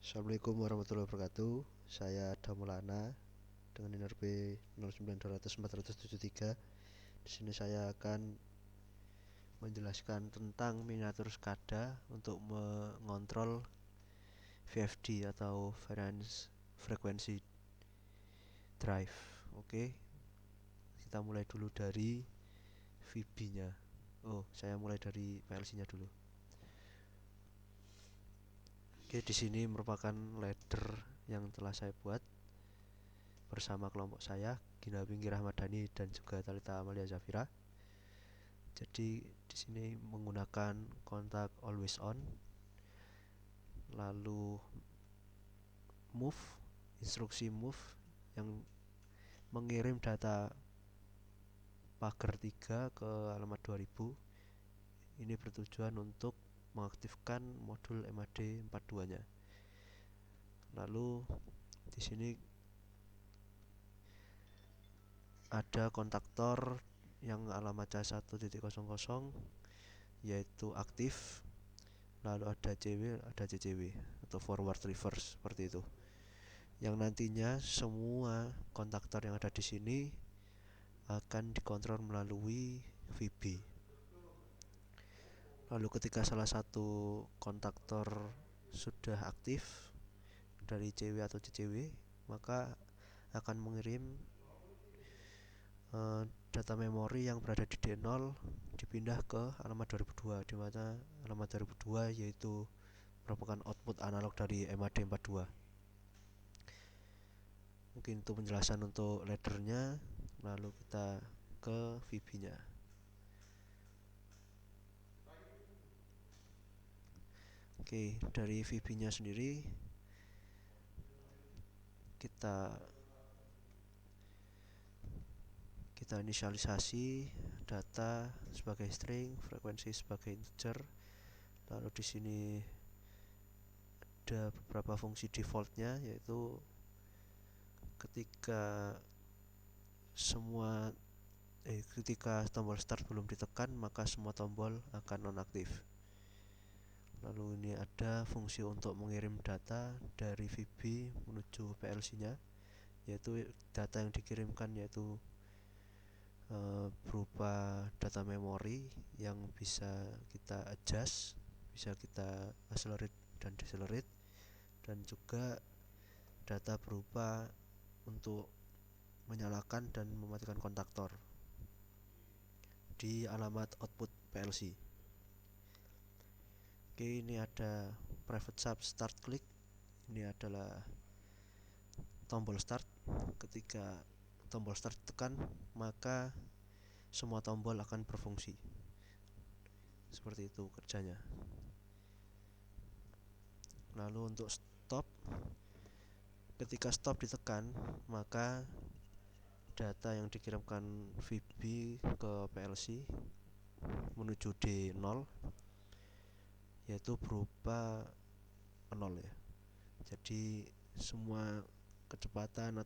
Assalamualaikum warahmatullahi wabarakatuh. Saya Damulana dengan NRP 09200 Di sini saya akan menjelaskan tentang miniatur SCADA untuk mengontrol VFD atau Variance Frequency Drive. Oke, kita mulai dulu dari VB-nya. Saya mulai dari PLC-nya dulu. Oke, di sini merupakan ladder yang telah saya buat bersama kelompok saya, Gina Pinggir Ahmadani dan juga Talita Amalia Zafira. Jadi di sini menggunakan kontak always on, lalu move, instruksi move yang mengirim data pagar 3 ke alamat 2000. Ini bertujuan untuk mengaktifkan modul MAD 42-nya. Lalu di sini ada kontaktor yang alamat C1.00 yaitu aktif, lalu ada CW, ada CCW atau forward reverse seperti itu. Yang nantinya semua kontaktor yang ada di sini akan dikontrol melalui VB. Lalu ketika salah satu kontaktor sudah aktif dari CW atau CCW, maka akan mengirim data memori yang berada di D0 dipindah ke alamat 2002, di mana alamat 2002 yaitu merupakan output analog dari MAD 42. Mungkin itu penjelasan untuk laddernya. Lalu kita ke VB-nya. Oke, dari VB-nya sendiri kita inisialisasi data sebagai string, frekuensi sebagai integer. Lalu di sini ada beberapa fungsi defaultnya, yaitu ketika tombol start belum ditekan, maka semua tombol akan nonaktif. Lalu ini ada fungsi untuk mengirim data dari VB menuju PLC-nya, yaitu data yang dikirimkan yaitu berupa data memori yang bisa kita adjust, bisa kita accelerate dan decelerate, dan juga data berupa untuk menyalakan dan mematikan kontaktor di alamat output PLC. Oke, ini ada private sub start click. Ini adalah tombol start. Ketika tombol start ditekan, maka semua tombol akan berfungsi. Seperti itu kerjanya. Lalu untuk stop, ketika stop ditekan, maka data yang dikirimkan VB ke PLC menuju D0 yaitu berupa 0 ya. Jadi semua kecepatan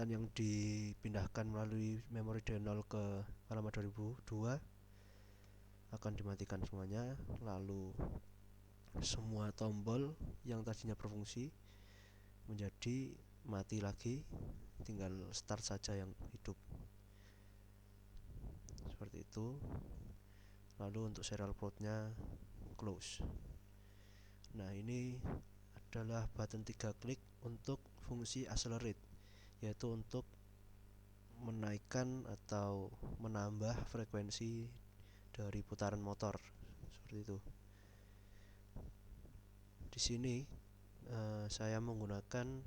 yang dipindahkan melalui memori D0 ke alamat 2002 akan dimatikan semuanya. Lalu semua tombol yang tadinya berfungsi menjadi mati lagi, tinggal start saja yang hidup. Seperti itu. Lalu untuk serial portnya close. Nah, ini adalah button 3 klik untuk fungsi accelerate, yaitu untuk menaikkan atau menambah frekuensi dari putaran motor. Seperti itu. Di sini saya menggunakan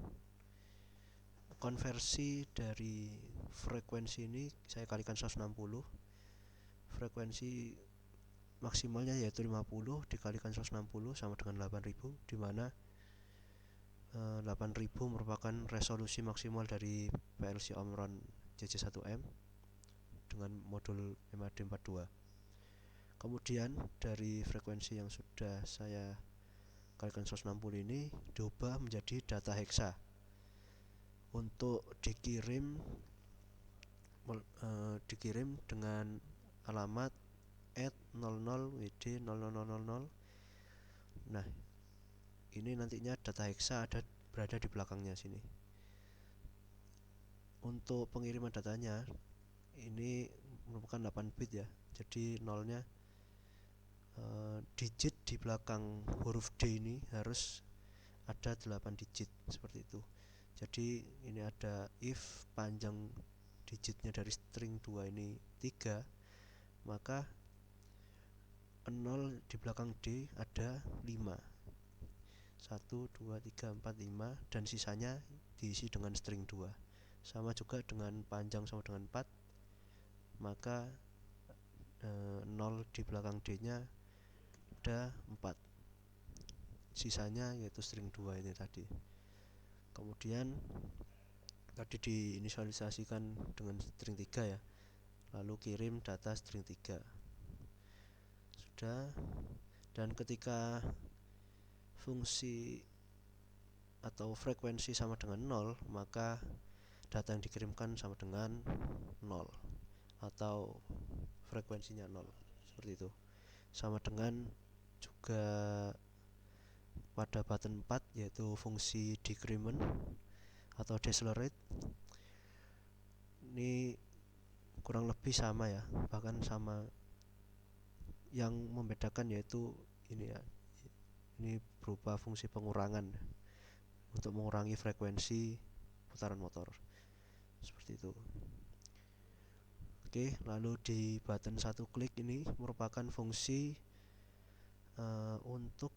konversi dari frekuensi ini, saya kalikan 160. Frekuensi maksimalnya yaitu 50 dikalikan 160 sama dengan 8000, di mana 8000 merupakan resolusi maksimal dari PLC Omron CC1M dengan modul MAD 42. Kemudian dari frekuensi yang sudah saya kalikan 160 ini diubah menjadi data hexa untuk dikirim dengan alamat @00WD0000. Nah, ini nantinya data hexa berada di belakangnya sini. Untuk pengiriman datanya ini merupakan 8 bit ya, jadi nolnya digit di belakang huruf D ini harus ada 8 digit seperti itu. Jadi ini ada if panjang digitnya dari string 2 ini 3, maka 0 di belakang D ada 5, 1, 2, 3, 4, 5, dan sisanya diisi dengan string 2. Sama juga dengan panjang sama dengan 4, maka 0 di belakang D nya ada 4, sisanya yaitu string 2 ini tadi. Kemudian tadi diinisialisasikan dengan string 3 ya, lalu kirim data string 3 sudah. Dan ketika fungsi atau frekuensi sama dengan 0, maka data yang dikirimkan sama dengan 0 atau frekuensinya 0 seperti itu. Sama dengan juga pada button 4 yaitu fungsi decrement atau decelerate, ini kurang lebih sama ya, bahkan sama. Yang membedakan yaitu ini ya, ini berupa fungsi pengurangan untuk mengurangi frekuensi putaran motor seperti itu. Oke, lalu di button 1 klik ini merupakan fungsi untuk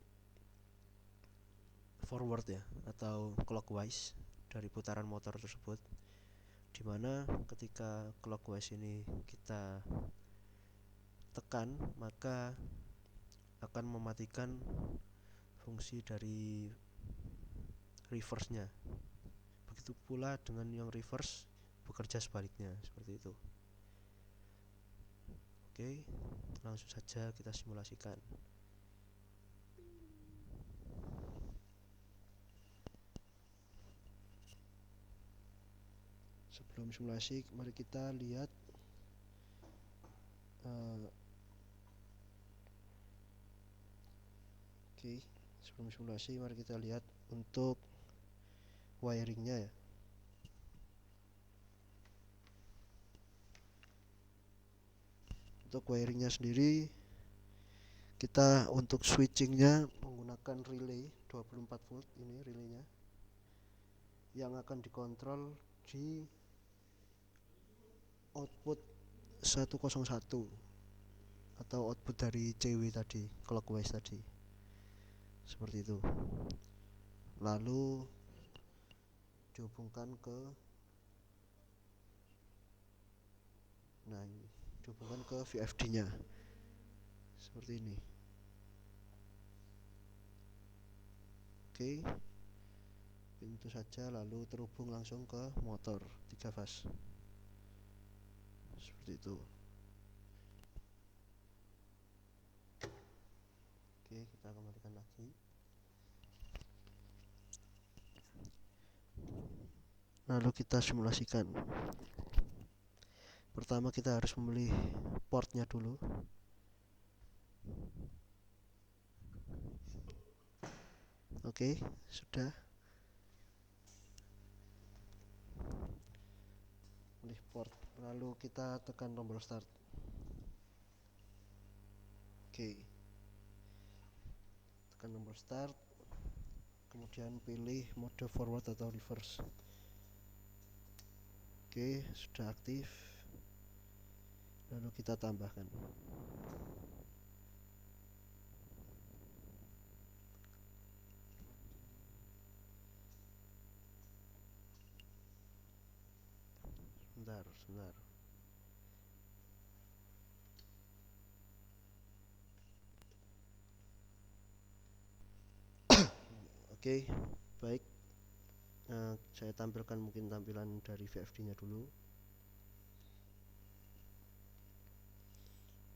forward ya atau clockwise dari putaran motor tersebut, dimana ketika clockwise ini kita tekan maka akan mematikan fungsi dari reverse-nya. Begitu pula dengan yang reverse bekerja sebaliknya seperti itu. Oke, langsung saja kita simulasikan. Sebelum simulasi, mari kita lihat Oke, sebelum simulasi mari kita lihat untuk wiringnya ya. Untuk wiringnya sendiri, kita untuk switchingnya menggunakan relay 24 volt, ini relaynya yang akan dikontrol di output 101 atau output dari CW tadi, clockwise tadi, seperti itu. Lalu dihubungkan ke VFD nya seperti ini. Oke, pintu saja, lalu terhubung langsung ke motor 3 fase seperti itu. Oke, kita kembalikan lagi. Lalu kita simulasikan. Pertama kita harus memilih portnya dulu. Oke, sudah. Pilih port, lalu kita tekan tombol start. Oke, tekan tombol start, kemudian pilih mode forward atau reverse. Oke, sudah aktif. Lalu kita tambahkan. Sebentar. Oke, baik. Saya tampilkan mungkin tampilan dari VFD nya dulu.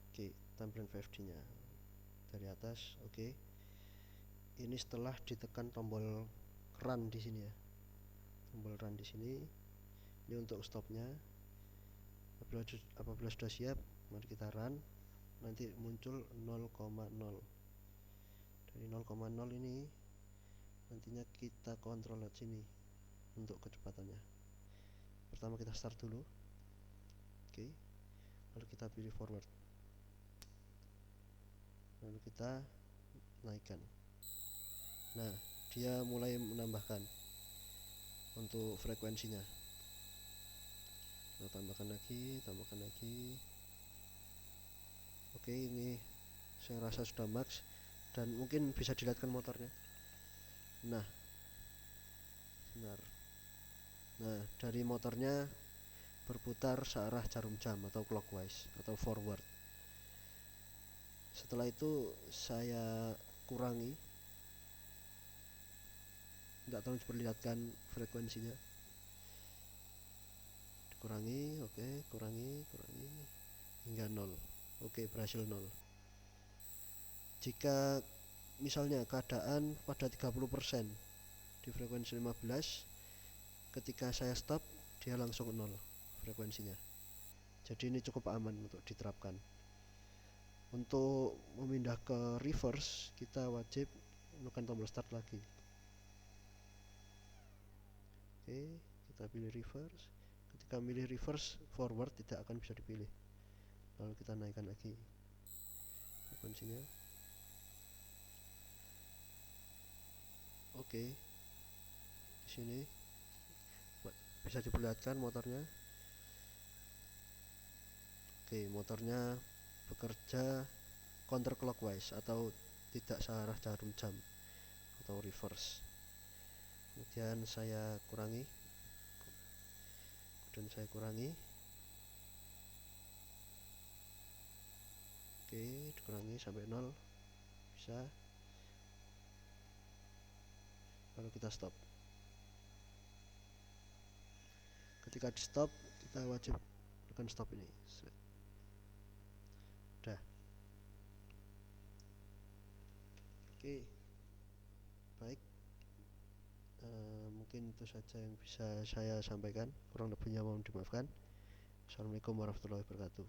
Oke, tampilan VFD nya dari atas. Oke, ini setelah ditekan tombol run di sini ya, tombol run di sini. Ini untuk stopnya. Apabila sudah siap, mari kita run. Nanti muncul 0,0. Dari 0,0 ini caranya kita kontrol lewat sini untuk kecepatannya. Pertama kita start dulu, oke, lalu kita pilih forward, lalu kita naikkan. Nah, dia mulai menambahkan untuk frekuensinya. Kita tambahkan lagi. Oke, ini saya rasa sudah max, dan mungkin bisa dilihatkan motornya. Nah, benar. Nah, dari motornya berputar searah jarum jam atau clockwise atau forward. Setelah itu saya kurangi, tidak terlalu diperlihatkan frekuensinya. Dikurangi, oke, kurangi hingga 0. Oke, berhasil 0. Jika misalnya keadaan pada 30% di frekuensi 15, ketika saya stop dia langsung 0 frekuensinya. Jadi ini cukup aman untuk diterapkan. Untuk memindah ke reverse, kita wajib menekan tombol start lagi. Oke, kita pilih reverse. Ketika pilih reverse, forward tidak akan bisa dipilih. Lalu kita naikkan lagi frekuensinya. Oke, di sini bisa diperlihatkan motornya. Oke, motornya bekerja counterclockwise atau tidak searah jarum jam atau reverse. Kemudian saya kurangi. Oke, dikurangi sampai 0. Bisa. Lalu kita stop. Ketika di stop, kita wajib tekan stop ini. Udah. Oke, baik. Mungkin itu saja yang bisa saya sampaikan. Kurang lebihnya mohon dimaafkan. Assalamualaikum warahmatullahi wabarakatuh.